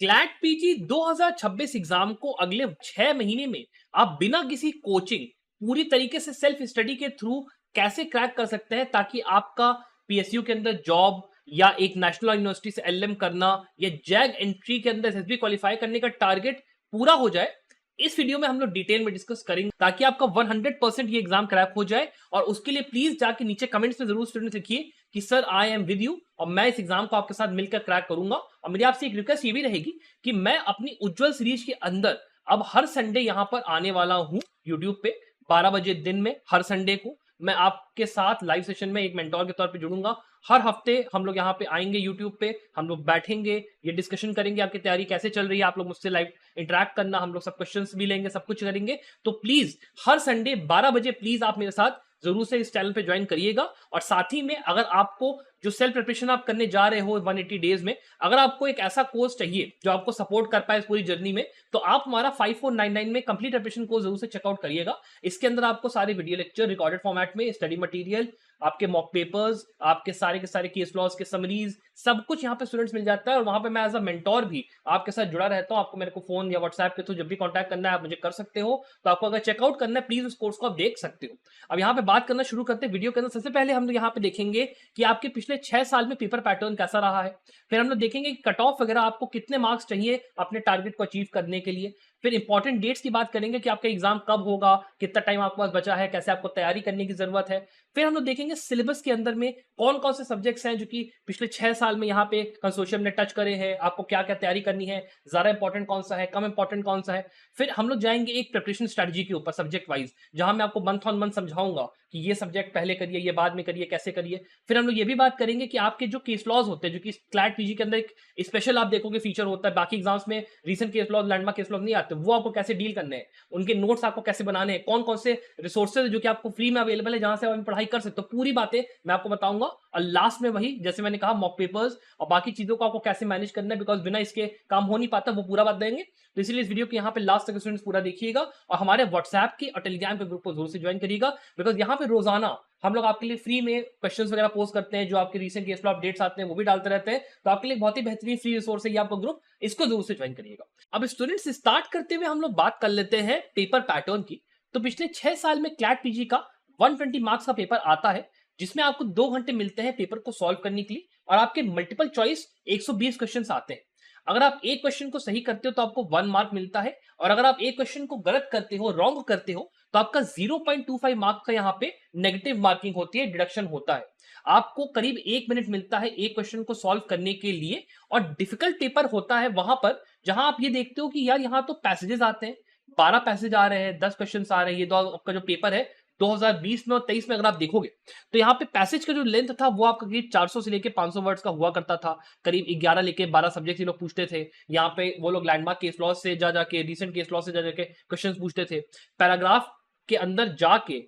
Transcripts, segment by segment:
CLAT PG 2026 exam को अगले 6 महीने में आप बिना किसी कोचिंग पूरी तरीके से सेल्फ स्टडी के थ्रू कैसे क्रैक कर सकते हैं ताकि आपका पीएसयू के अंदर जॉब या एक नेशनल यूनिवर्सिटी से एलएम करना या जैग एंट्री के अंदर एसएसबी क्वालिफाई करने का टारगेट पूरा हो जाए। इस वीडियो में हम लोग डिटेल में डिस्कस करेंगे ताकि आपका 100% ये एग्जाम क्रैक हो जाए। और उसके लिए प्लीज जाके नीचे कमेंट्स में जरूर स्टूडेंट्स लिखिए कि sir I am with you और मैं इस एग्जाम को आपके साथ मिलकर क्रैक करूंगा। और मेरी आपसे एक रिक्वेस्ट ये भी रहेगी कि मैं अपनी उज्जवल सीरीज के अंदर अब हर संडे यहां पर आने वाला हूं यूट्यूब पे 12 बजे दिन में। हर संडे को मैं आपके साथ लाइव सेशन में एक मेंटोर के तौर पे जुड़ूंगा। हर हफ्ते हम लोग यहाँ पे आएंगे यूट्यूब पे, हम लोग बैठेंगे, ये डिस्कशन करेंगे आपकी तैयारी कैसे चल रही है, आप लोग मुझसे लाइव इंटरेक्ट करना, हम लोग सब क्वेश्चंस भी लेंगे, सब कुछ करेंगे। तो प्लीज हर संडे 12 बजे प्लीज आप मेरे साथ जरूर से इस चैनल पे ज्वाइन करिएगा। और साथ ही में अगर आपको जो सेल्फ प्रिपरेशन आप करने जा रहे हो 180 डेज में, अगर आपको एक ऐसा कोर्स चाहिए जो आपको सपोर्ट कर पाए इस पूरी जर्नी में, तो आप हमारा 5499 में कंप्लीट प्रिपरेशन कोर्स जरूर से चेकआउट करिएगा। इसके अंदर आपको सारे वीडियो लेक्चर रिकॉर्डेड फॉर्मेट में, स्टडी मटेरियल, आपके मॉक पेपर्स, आपके सारे के सारे केस लॉज के समरीज, सब कुछ यहाँ पे स्टूडेंट्स मिल जाता है। और वहां पे मैं एज अ मेंटोर भी आपके साथ जुड़ा रहता हूँ। आपको मेरे को फोन या व्हाट्सएप के थ्रू जब भी कांटेक्ट करना है आप मुझे कर सकते हो। तो आपको अगर चेकआउट करना है प्लीज उस कोर्स को आप देख सकते हो। अब यहाँ पे बात करना शुरू करते हैं वीडियो के अंदर। सबसे पहले हम लोग यहाँ पे देखेंगे कि आपके पिछले 6 साल में पेपर पैटर्न कैसा रहा है। फिर हम लोग देखेंगे कि कट ऑफ वगैरह आपको कितने मार्क्स चाहिए अपने टारगेट को अचीव करने के लिए। फिर इंपॉर्टेंट डेट्स की बात करेंगे कि आपका एग्जाम कब होगा, कितना टाइम आपके पास बचा है, कैसे आपको तैयारी करने की जरूरत है। फिर हम लोग देखेंगे सिलेबस के अंदर में कौन कौन से सब्जेक्ट्स हैं जो कि पिछले 6 साल में यहाँ पे कंसोर्शियम ने टच करे हैं, आपको क्या क्या तैयारी करनी है, ज्यादा इंपॉर्टेंट कौन सा है, कम इंपॉर्टेंट कौन सा है। फिर हम लोग जाएंगे एक प्रिपरेशन स्ट्रेटजी के ऊपर सब्जेक्ट वाइज, जहां मैं आपको मंथ ऑन मंथ समझाऊंगा कि ये सब्जेक्ट पहले करिए, ये बाद में करिए, कैसे करिए। फिर हम लोग ये भी बात करेंगे कि आपके जो केस लॉज होते हैं, जो कि क्लैट पीजी के अंदर एक स्पेशल आप देखोगे फीचर होता है, बाकी एग्जाम्स में recent case laws, landmark case laws नहीं आते, वो आपको कैसे डील करने हैं, उनके नोट्स आपको कैसे बनाने हैं, कौन कौन से रिसोर्सेज जो कि आपको फ्री में अवेलेबल है जहां से आप पढ़ाई कर सकते हो, पूरी बातें मैं आपको बताऊंगा। और लास्ट में वही जैसे मैंने कहा मॉक पेपर्स और बाकी चीजों को आपको कैसे मैनेज करना है, बिकॉज बिना इसके काम हो नहीं पाता, वो पूरा बात देंगे। तो इसलिए इस वीडियो के यहाँ पे लास्ट तक स्टूडेंट्स पूरा देखिएगा और हमारे व्हाट्सएप की और टेलीग्राम के ग्रुप को जरूर से ज्वाइन करिएगा, बिकॉज यहाँ पे रोजाना हम लोग आपके लिए फ्री में क्वेश्चंस वगैरह पोस्ट करते हैं, जो आपके रीसेंट केस लॉ अपडेट्स आते हैं वो भी डालते रहते हैं। तो आपके लिए बहुत ही बेहतरीन फ्री रिसोर्स है ये आपका ग्रुप, इसको जरूर से ज्वाइन करिएगा। अब स्टूडेंट्स स्टार्ट करते हुए हम लोग बात कर लेते हैं पेपर पैटर्न की। तो पिछले 6 साल में क्लैट पीजी का 120 मार्क्स का पेपर आता है, जिसमें आपको 2 घंटे मिलते हैं पेपर को सॉल्व करने के लिए। और आपके मल्टीपल चॉइस 120 क्वेश्चन आते हैं। अगर आप एक क्वेश्चन को सही करते हो तो आपको 1 मार्क मिलता है, और अगर आप एक क्वेश्चन को गलत करते हो, रॉन्ग करते हो, तो आपका 0.25 मार्क का यहाँ पे नेगेटिव मार्किंग होती है, डिडक्शन होता है। आपको करीब 1 मिनट मिलता है एक क्वेश्चन को सॉल्व करने के लिए। और डिफिकल्ट पेपर होता है वहां पर जहां आप ये देखते हो कि यार यहाँ तो पैसेजेस आते हैं, 12 पैसेज आ रहे हैं, 10 क्वेश्चन आ रहे हैं। ये तो आपका जो पेपर है 2020 में और 23 में अगर आप देखोगे तो यहाँ पे पैसेज का जो लेंथ था वो आपका करीब 400 से लेके 500 वर्ड्स का हुआ करता था। करीब 11 लेके 12 सब्जेक्ट ये लोग पूछते थे। यहाँ पे वो लोग लैंडमार्क केस लॉ से जा जाके, रीसेंट केस लॉ से जा जाके क्वेश्चंस पूछते थे। पैराग्राफ के अंदर जाके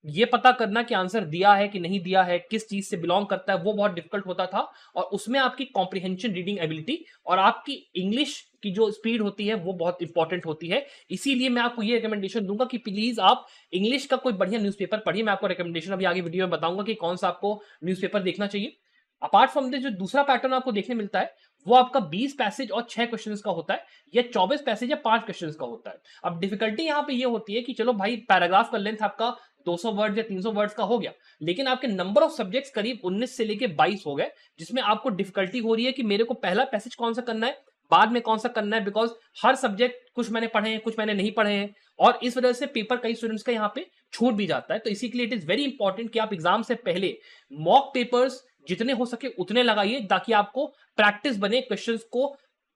ये पता करना कि आंसर दिया है कि नहीं दिया है, किस चीज से बिलोंग करता है, वो बहुत डिफिकल्ट होता था। और उसमें आपकी कॉम्प्रिहेंशन, रीडिंग एबिलिटी और आपकी इंग्लिश की जो स्पीड होती है वो बहुत इंपॉर्टेंट होती है। इसीलिए मैं आपको ये रिकमेंडेशन दूंगा कि प्लीज आप इंग्लिश का कोई बढ़िया न्यूज़पेपर पढ़िए। मैं आपको रिकमेंडेशन अभी आगे वीडियो में बताऊंगा कि कौन सा आपको न्यूज़पेपर देखना चाहिए। अपार्ट फ्रॉम दिस जो दूसरा पैटर्न आपको देखने मिलता है वो आपका 20 पैसेज और 6 क्वेश्चंस का होता है, या 24 पैसेज या 5 क्वेश्चंस का होता है। अब डिफिकल्टी यहाँ पे ये होती है कि चलो भाई पैराग्राफ का लेंथ आपका 200 वर्ड या 300 वर्ड्स का हो गया, लेकिन आपके नंबर ऑफ सब्जेक्ट्स करीब 19 से लेके 22 हो गए, जिसमें आपको डिफिकल्टी हो रही है कि मेरे को पहला पैसेज कौन सा करना है, बाद में कौन सा करना है, बिकॉज हर सब्जेक्ट कुछ मैंने पढ़े हैं, कुछ मैंने नहीं पढ़े हैं, और इस वजह से पेपर कई स्टूडेंट्स का यहाँ पे छूट भी जाता है। तो इसी के लिए इट इज वेरी इंपॉर्टेंट कि आप एग्जाम से पहले मॉक पेपर्स जितने हो सके उतने लगाइए, ताकि आपको प्रैक्टिस बने क्वेश्चंस को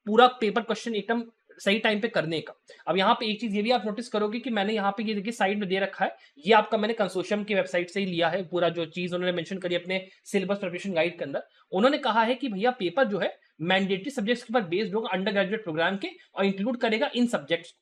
पूरा पेपर क्वेश्चन एकदम सही टाइम पे करने का। अब यहाँ पे एक चीज ये भी आप नोटिस करोगे कि मैंने यहाँ पे ये देखिए साइड में दे रखा है, ये आपका मैंने कंसोर्शियम की वेबसाइट से ही लिया है। पूरा जो चीज उन्होंने मेंशन करी अपने सिलेबस प्रिपरेशन गाइड के अंदर, उन्होंने कहा है कि भैया पेपर जो है मैंडेटरी सब्जेक्ट्स के ऊपर बेस्ड होगा अंडर ग्रेजुएट प्रोग्राम के, और इंक्लूड करेगा इन सब्जेक्ट्स।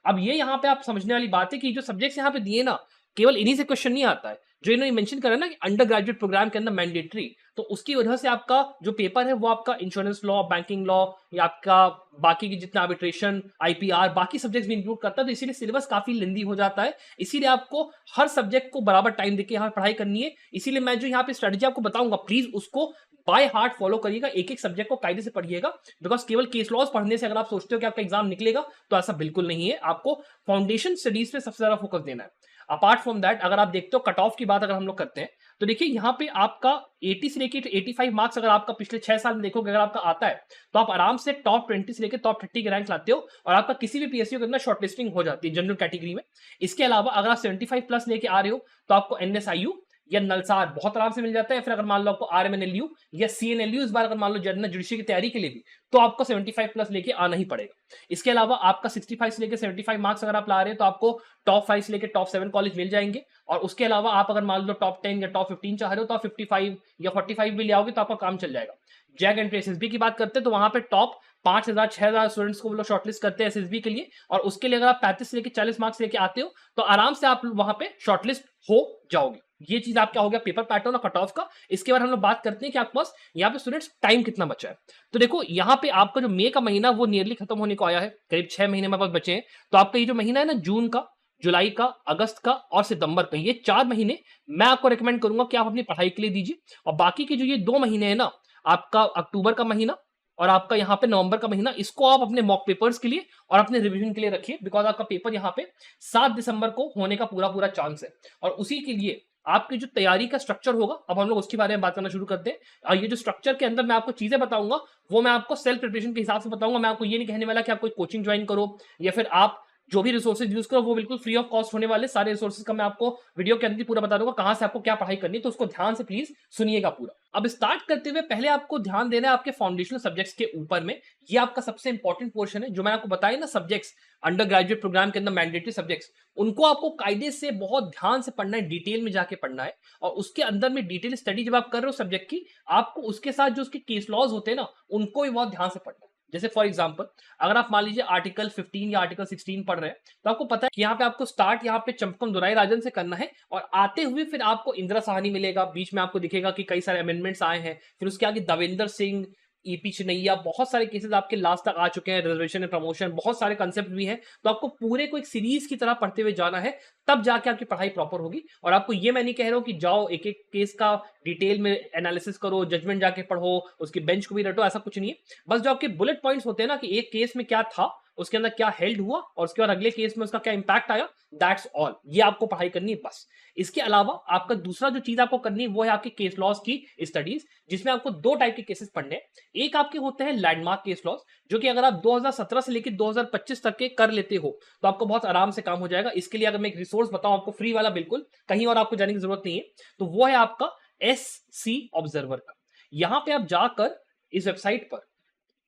अब ये यहाँ पे आप समझने वाली बात है कि जो सब्जेक्ट्स यहाँ पे दिए ना, केवल इन्हीं से क्वेश्चन नहीं आता है, जो इन्होंने मेंशन करा ना कि अंडर ग्रेजुएट प्रोग्राम के अंदर मैंडेटरी, तो उसकी वजह से आपका जो पेपर है वो आपका इंश्योरेंस लॉ, बैंकिंग लॉ या आपका बाकी की जितना आर्बिट्रेशन, आईपीआर, बाकी सब्जेक्ट्स भी इंक्लूड करता है, तो इसीलिए सिलेबस काफी लेंदी हो जाता है। इसीलिए आपको हर सब्जेक्ट को बराबर टाइम देके यहाँ पढ़ाई करनी है। इसीलिए मैं जो यहाँ पे स्ट्रेटेजी आपको बताऊंगा, प्लीज उसको बाय हार्ट फॉलो करिएगा, एक एक सब्जेक्ट को कायदे से पढ़िएगा। बिकॉज केवल केस लॉज पढ़ने से अगर आप सोचते हो कि आपका एग्जाम निकलेगा, तो ऐसा बिल्कुल नहीं है। आपको फाउंडेशन स्टडीज पे सबसे ज्यादा फोकस देना है। अपार्ट फ्रॉम दैट, अगर आप देखते हो कट ऑफ की बात अगर हम लोग करते हैं, तो देखिए यहाँ पे आपका 80 से लेके 85 मार्क्स अगर आपका पिछले 6 साल में देखोगे अगर आपका आता है, तो आप आराम से टॉप 20 से लेके टॉप 30 के रैंक लाते हो और आपका किसी भी पीएसयू के अंदर शॉर्टलिस्टिंग हो जाती है जनरल कैटेगरी में। इसके अलावा अगर आप 75 प्लस लेके आ रहे हो, तो आपको एनएसआईयू या नलसार बहुत आराम से मिल जाता है। फिर अगर मान लो आपको आरएमएनएलयू या सीएनएलयू इस बार अगर मान लो जनरल जुडिशरी की तैयारी के लिए भी, तो आपको 75 प्लस लेके आना ही पड़ेगा। इसके अलावा आपका 65 से लेके 75 मार्क्स अगर आप ला रहे हैं, तो आपको टॉप 5 से लेके टॉप 7 कॉलेज मिल जाएंगे। और उसके अलावा आप अगर मान लो टॉप 10 या टॉप 15 चाह रहे हो, तो आप 55 या 45 भी ले आओगे तो आपका काम चल जाएगा। जैक एंट्री एसएसबी की बात करते हैं, तो वहां पे टॉप 5000 6000 स्टूडेंट्स को वो लोग शॉर्टलिस्ट करते हैं एसएसबी के लिए, और उसके लिए अगर आप 35 से लेके 40 मार्क्स लेके आते हो, तो आराम से आप वहां पे शॉर्टलिस्ट हो जाओगे। ये चीज आपका हो गया पेपर पैटर्न और कट ऑफ का। इसके बाद हम लोग बात करते हैं कि आपके पास यहाँ पे स्टूडेंट्स टाइम कितना बचा है। तो देखो यहाँ पे आपका जो मई का महीना वो नियरली खत्म होने को आया है, करीब 6 महीने में पास बचे हैं। तो आपका ये जो महीना है ना, जून का, जुलाई का, अगस्त का और सितंबर का, ये 4 महीने मैं आपको रिकमेंड करूंगा कि आप अपनी पढ़ाई के लिए दीजिए। और बाकी के जो ये 2 महीने है ना, आपका अक्टूबर का महीना और आपका यहाँ पे नवंबर का महीना, इसको आप अपने मॉक पेपर्स के लिए और अपने रिवीजन के लिए रखिए। बिकॉज आपका पेपर यहाँ पे 7 दिसंबर को होने का पूरा पूरा चांस है। और उसी के लिए आपकी जो तैयारी का स्ट्रक्चर होगा, अब हम लोग उसके बारे में बात करना शुरू करते हैं। और ये जो स्ट्रक्चर के अंदर मैं आपको चीजें बताऊंगा, वो मैं आपको सेल्फ प्रिपरेशन के हिसाब से बताऊंगा। मैं आपको ये नहीं कहने वाला कि आप कोई कोचिंग ज्वाइन करो या फिर आप जो भी रिसोर्सेज यूज करो वो बिल्कुल फ्री ऑफ कॉस्ट होने वाले। सारे रिसोर्सेज का मैं आपको वीडियो के अंदर पूरा बता दूंगा कहां से आपको क्या पढ़ाई करनी है, तो उसको ध्यान से प्लीज सुनिएगा पूरा। अब स्टार्ट करते हुए पहले आपको ध्यान देना है आपके फाउंडेशनल सब्जेक्ट्स के ऊपर में। ये आपका सबसे इंपॉर्टेंट पोर्शन है, जो मैंने आपको बताया ना सब्जेक्ट्स अंडर ग्रेजुएट प्रोग्राम के अंदर मैंडेटरी सब्जेक्ट्स, उनको आपको कायदे से बहुत ध्यान से पढ़ना है, डिटेल में जाके पढ़ना है। और उसके अंदर में डिटेल स्टडी जब आप कर रहे हो सब्जेक्ट की, आपको उसके साथ जो उसके केस लॉज होते हैं ना, उनको भी बहुत ध्यान से पढ़ना है। जैसे फॉर एग्जांपल, अगर आप मान लीजिए आर्टिकल 15 या आर्टिकल 16 पढ़ रहे हैं, तो आपको पता है कि यहाँ पे आपको स्टार्ट यहाँ पे चंपकम दुराई राजन से करना है, और आते हुए फिर आपको इंदिरा साहनी मिलेगा, बीच में आपको दिखेगा कि कई सारे अमेंडमेंट्स आए हैं, फिर उसके आगे दविंदर सिंह, ईपी चिनैया, बहुत सारे केसेस आपके लास्ट तक आ चुके हैं, रिजर्वेशन एंड प्रमोशन, बहुत सारे कंसेप्ट भी हैं। तो आपको पूरे को एक सीरीज की तरह पढ़ते हुए जाना है, तब जाके आपकी पढ़ाई प्रॉपर होगी। और आपको ये मैं नहीं कह रहा हूं कि जाओ एक एक केस का डिटेल में एनालिसिस करो, जजमेंट जाके पढ़ो, उसकी बेंच को भी रटो, ऐसा कुछ नहीं है। बस जो आपके बुलेट पॉइंट्स होते हैं ना, कि एक केस में क्या था, उसके अंदर क्या हेल्ड हुआ, और उसके बाद अगले केस में उसका क्या इंपैक्ट आया, दैट्स ऑल। ये आपको पढ़ाई करनी है बस। इसके अलावा आपका दूसरा जो चीज आपको करनी है वो है आपके केस लॉस की स्टडीज, जिसमें आपको 2 टाइप के केसेस पढ़ने हैं। एक आपके होते हैं लैंडमार्क केस लॉस, जो कि अगर आप 2017 से लेकर 2025 तक के कर लेते हो, तो आपको बहुत आराम से काम हो जाएगा। इसके लिए अगर मैं एक रिसोर्स बताऊं आपको फ्री वाला, बिल्कुल कहीं और आपको जाने की जरूरत नहीं है, तो वो है आपका एससी ऑब्जर्वर का। यहां पे आप जाकर इस वेबसाइट पर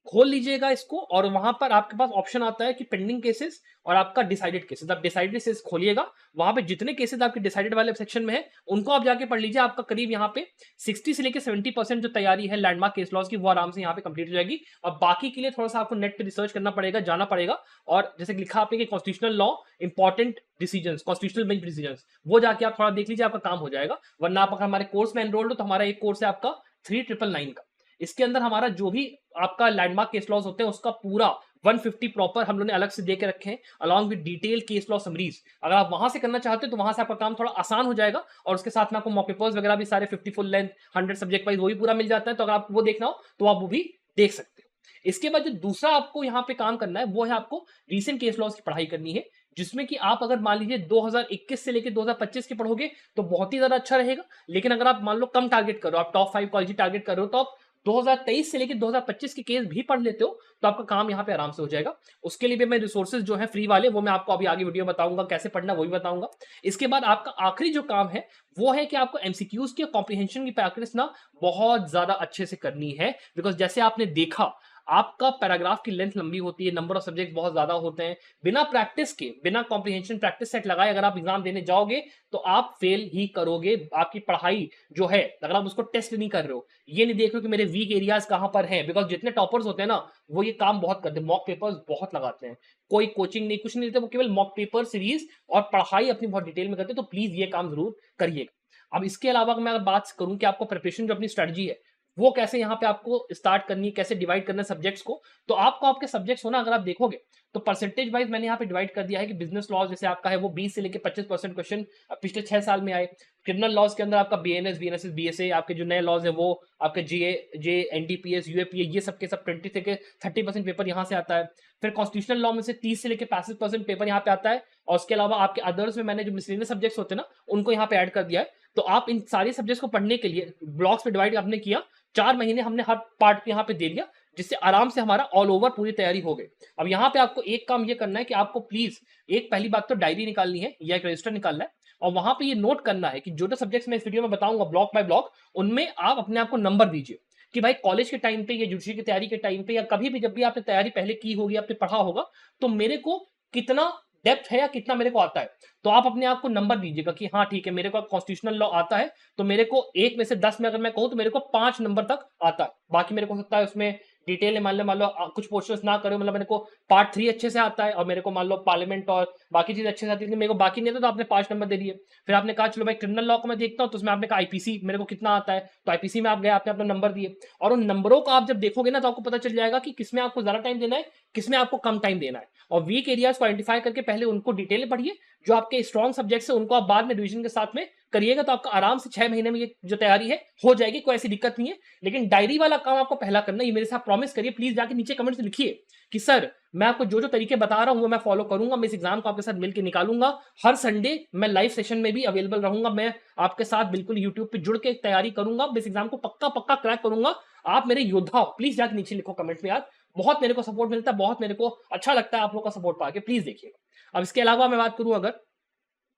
खोल लीजिएगा इसको, और वहां पर आपके पास ऑप्शन आता है कि पेंडिंग केसेस और आपका डिसाइडेड केसेस। आप डिसाइडेड केसेस खोलिएगा, वहां पे जितने केसेस आपके डिसाइडेड वाले सेक्शन में है उनको आप जाके पढ़ लीजिए। आपका करीब यहाँ पे 60 से लेकर 70% जो तैयारी है लैंडमार्क केस लॉस की, वो आराम से यहाँ पे कंप्लीट हो जाएगी। और बाकी के लिए थोड़ा सा आपको नेट पे रिसर्च करना पड़ेगा, जाना पड़ेगा। और जैसे लिखा आपने कि constitutional law important decisions, constitutional bench decisions, वो जाके आप थोड़ा देख लीजिए, आपका काम हो जाएगा। वरना आप अगर हमारे कोर्स में एनरोल्ड हो, तो हमारा एक कोर्स है आपका 3999 का। इसके अंदर हमारा जो भी आपका लैंडमार्क केस लॉस होते हैं उसका पूरा 150 प्रॉपर हम लोगों ने अलग से दे के रखे हैं, along with detail case law summaries. अगर आप वहां से करना चाहते हो तो वहां से आपका काम थोड़ा आसान हो जाएगा। और उसके साथ में आपको मॉक पेपर्स वगैरह भी सारे 50 फुल लेंथ 100 सब्जेक्ट वाइज वो भी पूरा मिल जाता है। तो अगर आप वो देखना हो तो आप वो भी देख सकते हो। इसके बाद जो दूसरा आपको यहाँ पे काम करना है वो है आपको रीसेंट केस लॉस की पढ़ाई करनी है, जिसमें कि आप अगर मान लीजिए 2021 से लेकर 2025 के पढ़ोगे तो बहुत ही ज्यादा अच्छा रहेगा। लेकिन अगर आप मान लो कम टारगेट करो, आप टॉप 5 कॉलेज टारगेट कर रहे हो, तो आप 2023 से लेकर 2025 के केस भी पढ़ लेते हो, तो आपका काम यहाँ पे आराम से हो जाएगा। उसके लिए भी मैं रिसोर्सेज जो है फ्री वाले, वो मैं आपको अभी आगे वीडियो बताऊंगा कैसे पढ़ना, वो भी बताऊंगा। इसके बाद आपका आखिरी जो काम है वो है कि आपको एमसीक्यूज की कॉम्प्रिहेंशन की प्रैक्टिस ना बहुत ज्यादा अच्छे से करनी है। बिकॉज जैसे आपने देखा, आपका पैराग्राफ की लेंथ लंबी होती है, नंबर ऑफ सब्जेक्ट बहुत ज्यादा होते हैं। बिना प्रैक्टिस के, बिना कॉम्प्रिहेंशन प्रैक्टिस सेट लगाए अगर आप एग्जाम देने जाओगे तो आप फेल ही करोगे। आपकी पढ़ाई जो है, अगर आप उसको टेस्ट नहीं कर रहे हो, ये नहीं देख रहे हो कि मेरे वीक एरियाज कहां पर हैं, बिकॉज जितने टॉपर्स होते हैं ना, वो ये काम बहुत करते हैं, मॉक पेपर्स बहुत लगाते हैं। कोई कोचिंग नहीं, कुछ नहीं देते, वो केवल मॉक पेपर सीरीज और पढ़ाई अपनी बहुत डिटेल में करते हैं। तो प्लीज ये काम जरूर करिएगा। अब इसके अलावा अगर मैं अगर बात करूं कि आपको प्रिपरेशन जो अपनी स्ट्रेटजी है वो कैसे यहाँ पे आपको स्टार्ट करनी है, कैसे डिवाइड करना है सब्जेक्ट्स को, तो आपको आपके सब्जेक्ट्स हो ना अगर आप देखोगे तो परसेंटेज वाइज मैंने यहाँ पे डिवाइड कर दिया है कि बिजनेस लॉज जैसे आपका है वो 20 से लेकर 25% क्वेश्चन पिछले 6 साल में आए। क्रिमिनल लॉज के अंदर आपका बीएनएस बीएनएसएस बीएसए आपके जो नए लॉज है वो आपके जीए जे एनडीपीएस यूएपीए ये सब के सब 20 से 30% पेपर यहाँ से आता है। फिर कॉन्स्टिट्यूशनल लॉ में से 30 से लेकर 65% पेपर यहाँ पे आता है। और उसके अलावा आपके अदर्स में मैंने जो मिसलेनियस सब्जेक्ट्स होते हैं ना उनको यहाँ पे ऐड कर दिया है। तो आप इन सारे सब्जेक्ट्स को पढ़ने के लिए ब्लॉक्स में डिवाइड आपने किया, 4 महीने हमने हर पार्ट यहाँ पे दे दिया, जिससे आराम से हमारा ऑल ओवर पूरी तैयारी हो गई। अब यहाँ पे आपको एक काम ये करना है कि आपको प्लीज एक पहली बात तो डायरी निकालनी है या एक रजिस्टर निकालना है और वहां पे ये नोट करना है कि जो जो सब्जेक्ट्स मैं इस वीडियो में बताऊंगा ब्लॉक बाय ब्लॉक उनमें आप अपने आप को नंबर दीजिए कि भाई कॉलेज के टाइम पे या यूजीसी की तैयारी के टाइम पे या कभी भी जब भी आपने तैयारी पहले की होगी आपने पढ़ा होगा तो मेरे को कितना डेप्थ है या कितना मेरे को आता है। तो आप अपने आप को नंबर दीजिएगा कि हाँ ठीक है मेरे को कॉन्स्टिट्यूशनल लॉ आता है तो मेरे को 1 में से 10 में अगर मैं कहूं तो मेरे को 5 नंबर तक आता है। बाकी मेरे को हो सकता है उसमें डिटेल में मान लो कुछ पोर्शंस ना करो, मतलब मेरे को पार्ट 3 अच्छे से आता है और मेरे को मान लो पार्लियामेंट और बाकी चीज अच्छे से आती है, मेरे को बाकी नहीं आता तो आपने 5 नंबर दे दिए। फिर आपने कहा चलो भाई क्रिमिनल लॉ को मैं देखता हूँ तो उसमें आपने कहा आईपीसी मेरे को कितना आता है तो आईपीसी में आप गए आपने अपना नंबर दिए। और उन नंबरों को आप जब देखोगे ना तो आपको पता चल जाएगा कि किसमें आपको ज्यादा टाइम देना है किसमें आपको कम टाइम देना है। और वीक एरियाज को आइडेंटिफाई करके पहले उनको डिटेल में पढ़िए, जो आपके स्ट्रॉन्ग सब्जेक्ट्स है उनको आप बाद में रिवीजन के साथ में करिएगा तो आपका आराम से 6 महीने में ये जो तैयारी है हो जाएगी, कोई ऐसी दिक्कत नहीं है। लेकिन डायरी वाला काम आपको पहला करना है, ये मेरे साथ प्रॉमिस करिए, प्लीज जाके नीचे कमेंट से लिखिए कि सर मैं आपको जो जो तरीके बता रहा हूं वो मैं फॉलो करूंगा, मैं इस एग्जाम को आपके साथ मिलकर निकालूंगा। हर संडे मैं लाइव सेशन में भी अवेलेबल रहूंगा, मैं आपके साथ बिल्कुल यूट्यूब पे जुड़ के तैयारी करूंगा, इस एग्जाम को पक्का पक्का क्रैक करूंगा। आप मेरे योद्धा हो, प्लीज जाके नीचे लिखो कमेंट में यार, बहुत मेरे को सपोर्ट मिलता है, बहुत मेरे को अच्छा लगता है आप लोग का सपोर्ट पाके, प्लीज देखिएगा। अब इसके अलावा मैं बात करूं, अगर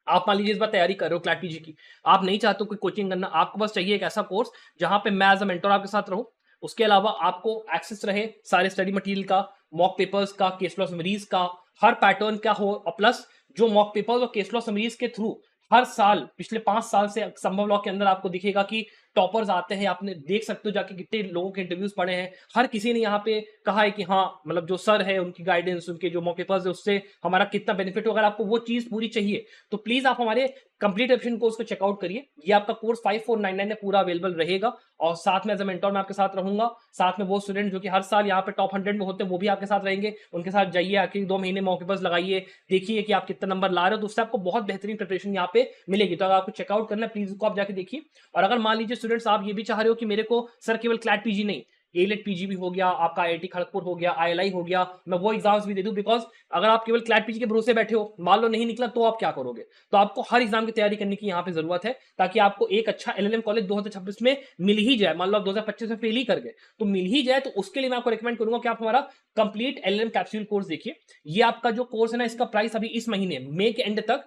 आप मान लीजिए इस बार तैयारी कर रहे हो क्लैट पीजी की, आप नहीं चाहते हो कोई कोचिंग करना, आपको बस चाहिए एक ऐसा कोर्स जहां पे मैं एज अ मेंटर आपके साथ रहूं, उसके अलावा आपको एक्सेस रहे सारे स्टडी मटेरियल का, मॉक पेपर्स का, केस लॉ समरीज का, हर पैटर्न का हो, और प्लस जो मॉक पेपर्स और केस लॉ समरीज के थ्रू हर साल पिछले 5 साल से संभव लॉ के अंदर आपको दिखेगा कि टॉपर्स आते हैं, आपने देख सकते हो जाके कितने लोगों के इंटरव्यूज पढ़े हैं, हर किसी ने यहाँ पे कहा है कि हाँ मतलब जो सर है उनकी गाइडेंस उनके जो मॉक पेपर्स है उससे हमारा कितना बेनिफिट हो। अगर आपको वो चीज पूरी चाहिए तो प्लीज आप हमारे कंप्लीट एप्शन कोर्स को चेकआउट करिए, ये आपका कोर्स 5499 में पूरा अवेलेबल रहेगा और साथ में एज अ मेंटर मैं आपके साथ रहूंगा। साथ में वो स्टूडेंट जो कि हर साल यहाँ पे टॉप 100 में होते हैं वो भी आपके साथ रहेंगे, उनके साथ जाइए, आखिर 2 महीने मॉक पेपर्स लगाइए, देखिए कि आप कितना नंबर ला रहे हो, तो उससे आपको बहुत बेहतरीन प्रिपरेशन यहाँ पे मिलेगी। तो अगर आपको चेकआउट करना है प्लीज उसको आप जाके देखिए। और अगर मान लीजिए स्टूडेंट्स आप ये भी चाह रहे हो कि मेरे को सर केवल क्लैट पीजी नहीं, एलेट पीजी भी हो गया, आपका आईआईटी खड़गपुर हो गया, आईएलआई हो गया, मैं वो एग्जाम्स भी दे दूं, बिकॉज अगर आप केवल क्लैट पीजी के भरोसे बैठे हो, मान लो नहीं निकला तो आप क्या करोगे। तो आपको हर एग्जाम की तैयारी करने की यहाँ पे जरूरत है ताकि आपको एक अच्छा एलएलएम कॉलेज 2026 में मिल ही जाए। मान लो आप 2025 में फेल ही कर गए तो मिल ही जाए, तो उसके लिए मैं आपको रिकमेंड करूंगा कि आप हमारा कंप्लीट एलएलएम कैप्सूल कोर्स देखिए। ये आपका जो कोर्स है ना इसका प्राइस अभी इस महीने मई के एंड तक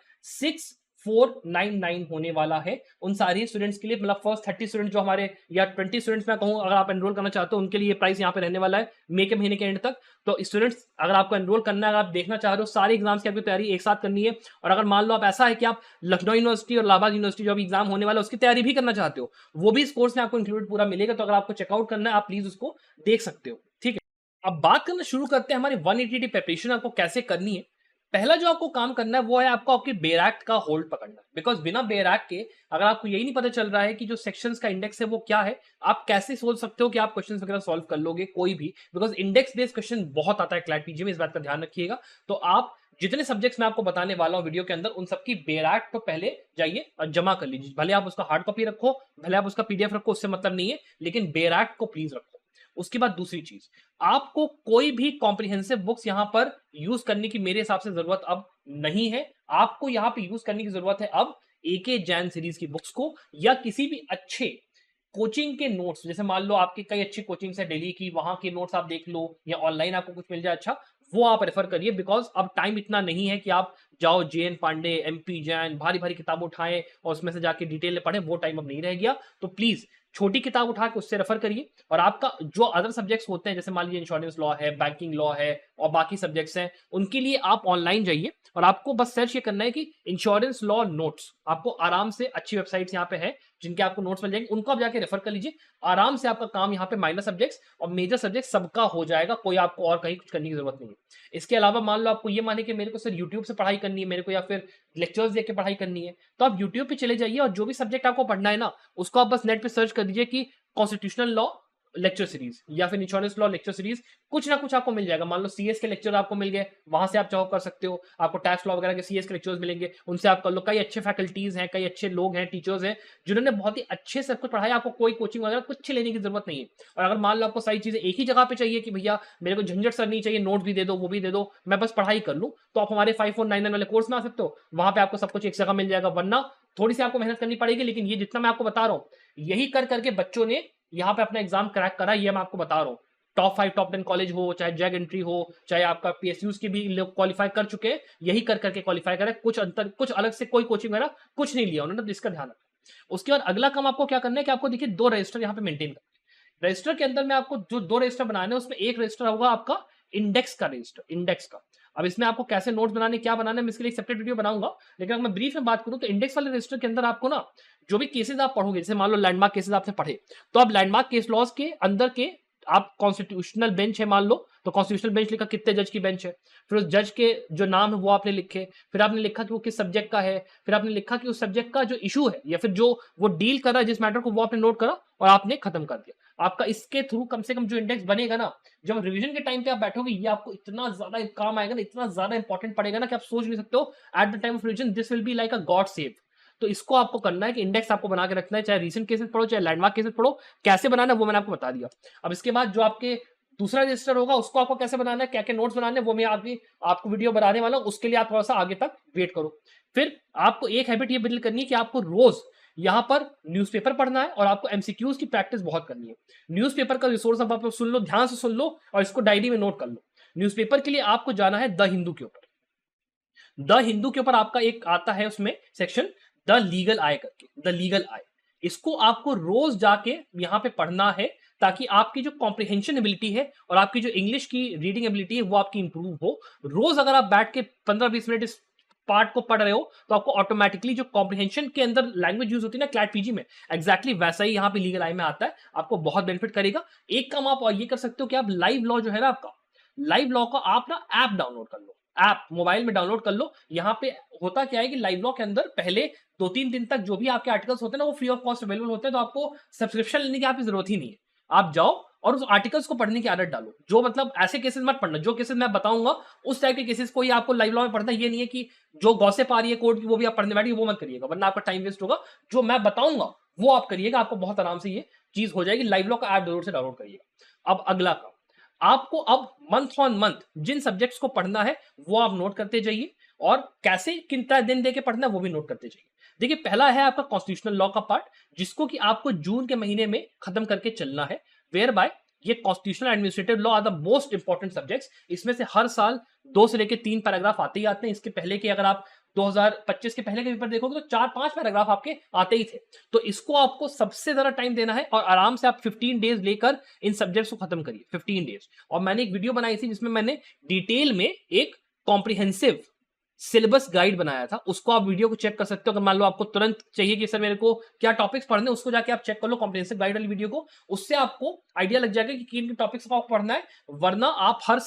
6499 होने वाला है उन सारी स्टूडेंट्स के लिए, मतलब फर्स्ट 30 स्टूडेंट जो हमारे या 20 स्टूडेंट्स मैं कहूं अगर आप एनरोल करना चाहते हो उनके लिए ये प्राइस यहाँ पे रहने वाला है मई के महीने के एंड तक। तो स्टूडेंट्स अगर आपको एनरोल करना है, अगर आप देखना चाह रहे हो सारे एग्जाम्स की आपकी तैयारी एक साथ करनी है, और अगर मान लो आप ऐसा है कि आप लखनऊ यूनिवर्सिटी और इलाहाबाद यूनिवर्सिटी जो अभी एग्जाम होने वाला है उसकी तैयारी भी करना चाहते हो, वो भी इस कोर्स में आपको इंक्लूड पूरा मिलेगा। तो अगर आपको चेकआउट करना है आप प्लीज उसको देख सकते हो, ठीक है। अब बात करना शुरू करते हैं हमारी 180 प्रिपरेशन आपको कैसे करनी है। पहला जो आपको काम करना है वो है आपको आपके बेयर एक्ट का होल्ड पकड़ना, बिकॉज बिना बेयर एक्ट के अगर आपको यही नहीं पता चल रहा है कि जो सेक्शंस का इंडेक्स है वो क्या है, आप कैसे सोच सकते हो कि आप क्वेश्चंस वगैरह सॉल्व कर लोगे कोई भी, बिकॉज इंडेक्स बेस्ड क्वेश्चन बहुत आता है क्लैट पीजी में, इस बात का ध्यान रखिएगा। तो आप जितने सब्जेक्ट्स मैं आपको बताने वाला हूं वीडियो के अंदर उन सबकी बेयर एक्ट तो पहले जाइए और जमा कर लीजिए, भले आप उसका हार्ड कॉपी रखो, भले आप उसका पीडीएफ रखो, उससे मतलब नहीं है, लेकिन बेयर एक्ट को प्लीज रखो। उसके बाद दूसरी चीज, आपको कोई भी कॉम्प्रिहेंसिव बुक्स यहां पर यूज करने की मेरे हिसाब से जरूरत अब नहीं है। आपको यहां पे यूज करने की जरूरत है अब एके जैन सीरीज की बुक्स को, या किसी भी अच्छे कोचिंग के नोट्स, जैसे मान लो आपके कई अच्छी कोचिंग्स है दिल्ली की, वहां के नोट्स आप देख लो, या ऑनलाइन आपको कुछ मिल जाए अच्छा, वो आप रेफर करिए। बिकॉज अब टाइम इतना नहीं है कि आप जाओ जेएन पांडे, एमपी जैन, भारी भारी किताब उठाएं और उसमें से जाके डिटेल में पढ़ें, वो टाइम अब नहीं रह गया। तो प्लीज छोटी किताब उठा के उससे रेफर करिए। और आपका जो अदर सब्जेक्ट्स होते हैं, जैसे मान लीजिए इंश्योरेंस लॉ है, बैंकिंग लॉ है, और बाकी सब्जेक्ट्स हैं, उनके लिए आप ऑनलाइन जाइए और आपको बस सर्च ये करना है कि इंश्योरेंस लॉ नोट्स। आपको आराम से अच्छी वेबसाइट्स यहाँ पे है जिनके आपको नोट्स मिल जाएंगे, उनको आप जाके रेफर कर लीजिए। आराम से आपका काम यहाँ पे माइनर सब्जेक्ट्स और मेजर सब्जेक्ट सबका हो जाएगा, कोई आपको और कहीं कुछ करने की जरूरत नहीं है। इसके अलावा मान लो आपको ये माने कि मेरे को सिर्फ यूट्यूब से पढ़ाई करनी है मेरे को, या फिर लेक्चर्स देख के पढ़ाई करनी है, तो आप यूट्यूब पे चले जाइए और जो भी सब्जेक्ट आपको पढ़ना है ना, उसको आप बस नेट पे सर्च कर दीजिए कि कॉन्स्टिट्यूशनल लॉ लेक्चर सीरीज या फिर इंश्योरेंस लॉ लेक्चर सीरीज, कुछ ना कुछ आपको मिल जाएगा। मान लो सीएस के लेक्चर आपको मिल गए, वहां से आप चाहो कर सकते हो। आपको टैक्स लॉ वगैरह के सीएस के लेक्चर्स मिलेंगे, उनसे आप कर लो। कई अच्छे फैकल्टीज हैं, कई अच्छे लोग हैं, टीचर्स हैं जिन्होंने बहुत ही अच्छे से कुछ पढ़ाया, आपको कोई कोचिंग वगैरह कुछ लेने की जरूरत नहीं है। और अगर मान लो आपको सारी चीजें एक ही जगह पे चाहिए कि भैया मेरे को झंझट सर नहीं चाहिए, नोट भी दे दो वो भी दे दो, मैं बस पढ़ाई कर लूं, तो आप हमारे 5499 वाले कोर्स में आ सकते हो। वहां पे आपको सब कुछ एक जगह मिल जाएगा। वरना थोड़ी सी आपको मेहनत करनी पड़ेगी, लेकिन ये जितना मैं आपको बता रहा हूं यही कर करके बच्चों ने यहाँ पे अपना एग्जाम क्रैक करा, ये मैं आपको बता रहा हूँ। टॉप 5 टॉप 10 कॉलेज हो, चाहे जैग एंट्री हो, चाहे आपका पीएसयूज के भी लोग क्वालिफाई कर चुके हैं, यही कर करके क्वालिफाई करा। कुछ अंतर, कुछ अलग से कोई कोचिंग वगैरह कुछ नहीं लिया उन्होंने, तो इसका ध्यान रखा। उसके बाद अगला काम आपको क्या करना है कि आपको देखिए 2 रजिस्टर यहाँ पे मेंटेन करना है। रजिस्टर के अंदर में आपको जो 2 रजिस्टर बनाने हैं, उसमें एक रजिस्टर होगा आपका इंडेक्स का रजिस्टर, इंडेक्स का। अब इसमें आपको कैसे नोट्स बनाने, क्या बनाना है, मैं इसके लिए सेपरेट वीडियो बनाऊंगा। लेकिन अगर मैं ब्रीफ में बात करूं तो इंडेक्स वाले रजिस्टर के अंदर आपको ना जो भी केसेस आप पढ़ोगे, जैसे मान लो लैंडमार्क केसेस आपने पढ़े, तो आप लैंडमार्क केस लॉज के अंदर के आप कॉन्स्टिट्यूशनल बेंच है मान लो, तो कॉन्स्टिट्यूशनल बेंच लिखा कितने जज की बेंच है, फिर उस जज के जो नाम है वो आपने लिखे, फिर आपने लिखा कि वो किस सब्जेक्ट का है, फिर आपने लिखा कि उस सब्जेक्ट का जो इशू है या फिर जो वो डील कर रहा है जिस मैटर को, वो आपने नोट करा और आपने खत्म कर दिया। आपका इसके थ्रू कम से कम जो इंडेक्स बनेगा ना, जब रिवीजन के टाइम पे आप बैठोगे, ये आपको इतना ज्यादा काम आएगा ना, इतना ज्यादा इंपॉर्टेंट पड़ेगा ना कि आप सोच नहीं सकते हो। At the time of revision this will be like a God save. तो इसको आपको करना है कि इंडेक्स आपको बना के रखना है, चाहे रीसेंट केसेस पढ़ो चाहे लैंडमार्क केसेस पढ़ो, कैसे बनाना है वो मैंने आपको बता दिया। अब इसके बाद जो आपके दूसरा रजिस्टर होगा उसको आपको कैसे बनाना है, क्या क्या नोट्स बनाने हैं, वो मैं आपको वीडियो बनाने वाला हूं, उसके लिए आप थोड़ा सा आगे तक वेट करो। फिर आपको एक हैबिट ये बिल्ड करनी है कि आपको रोज यहां पर न्यूज़पेपर पढ़ना है और आपको एमसीक्यूज की प्रैक्टिस बहुत करनी है। न्यूज़पेपर का रिसोर्स अब आप सुन लो, ध्यान से सुन लो और इसको डायरी में नोट कर लो। न्यूज़पेपर के लिए आपको जाना है द हिंदू के ऊपर। द हिंदू के ऊपर आपका एक आता है उसमें सेक्शन द लीगल आई करके, द लीगल आई। इसको आपको रोज जाके यहां पे पढ़ना है ताकि आपकी जो कॉम्प्रिहेंशन एबिलिटी है और आपकी जो इंग्लिश की रीडिंग एबिलिटी है वो आपकी इंप्रूव हो। रोज अगर आप बैठ के 15-20 मिनट इस पार्ट को पढ़ रहे हो तो आपको ऑटोमेटिकली जो कॉम्प्रिहेंशन के अंदर लैंग्वेज यूज होती है ना क्लैट पीजी में, एग्जैक्टली वैसा ही यहाँ पे लीगल आई में आता है, आपको बहुत बेनिफिट करेगा। एक काम आप और ये कर सकते हो कि आप लाइव लॉ जो है ना आपका, लाइव लॉ का आप ना ऐप डाउनलोड कर लो, ऐप मोबाइल में डाउनलोड कर लो। यहाँ पे होता क्या है कि लाइव लॉ के अंदर पहले 2-3 दिन तक जो भी आपके आर्टिकल्स होते हैं ना वो फ्री ऑफ कॉस्ट अवेलेबल होते हैं, तो आपको सब्सक्रिप्शन लेने की आपकी जरूरत ही नहीं है। आप जाओ और उस आर्टिकल्स को पढ़ने की आदत डालो। जो मतलब ऐसे केसेस मत पढ़ना, जो केसेस मैं बताऊंगा उस टाइप के केसेस को ही आपको लाइव लॉ में पढ़ना। ये नहीं है कि जो गॉसिप आ रही है कोर्ट की वो भी आप पढ़ने बैठिए, वो मत करिएगा वरना आपका टाइम वेस्ट होगा। जो मैं बताऊंगा वो आप करिएगा, आपको बहुत आराम से ये चीज हो जाएगी। लाइव लॉ का ऐप जरूर से डाउनलोड करिएगा। अब अगला काम, आपको अब मंथ ऑन मंथ जिन सब्जेक्ट्स को पढ़ना है वो आप नोट करते जाइए और कैसे कितना दिन देके पढ़ना है वो भी नोट करते जाइए। देखिए पहला है आपका कॉन्स्टिट्यूशनल लॉ का पार्ट, जिसको कि आपको जून के महीने में खत्म करके चलना है। वेयर बाय ये constitutional administrative law are the most important subjects. इसमें से हर साल 2 से लेकर 3 पैराग्राफ आते ही आते हैं। इसके पहले के अगर आप 2025 के पहले के पेपर देखोगे तो 4-5 पैराग्राफ आपके आते ही थे। तो इसको आपको सबसे ज्यादा टाइम देना है और आराम से आप 15 डेज लेकर इन सब्जेक्ट्स को खत्म करिए, 15 डेज। और मैंने एक वीडियो बनाई थी जिसमें मैंने डिटेल में एक कॉम्प्रिहेंसिव सिलेबस गाइड बनाया था, उसको आप वीडियो को चेक कर सकते हो। अगर मान लो आपको तुरंत चाहिए कि सर मेरे को क्या टॉपिक्स पढ़ने, उसको जाके आप चेक कर लो कॉम्प्रिहेंसिव गाइड वाली वीडियो को, उससे आपको आइडिया लग जाएगा कि किन टॉपिक्स को आपको पढ़ना है। वरना आप हर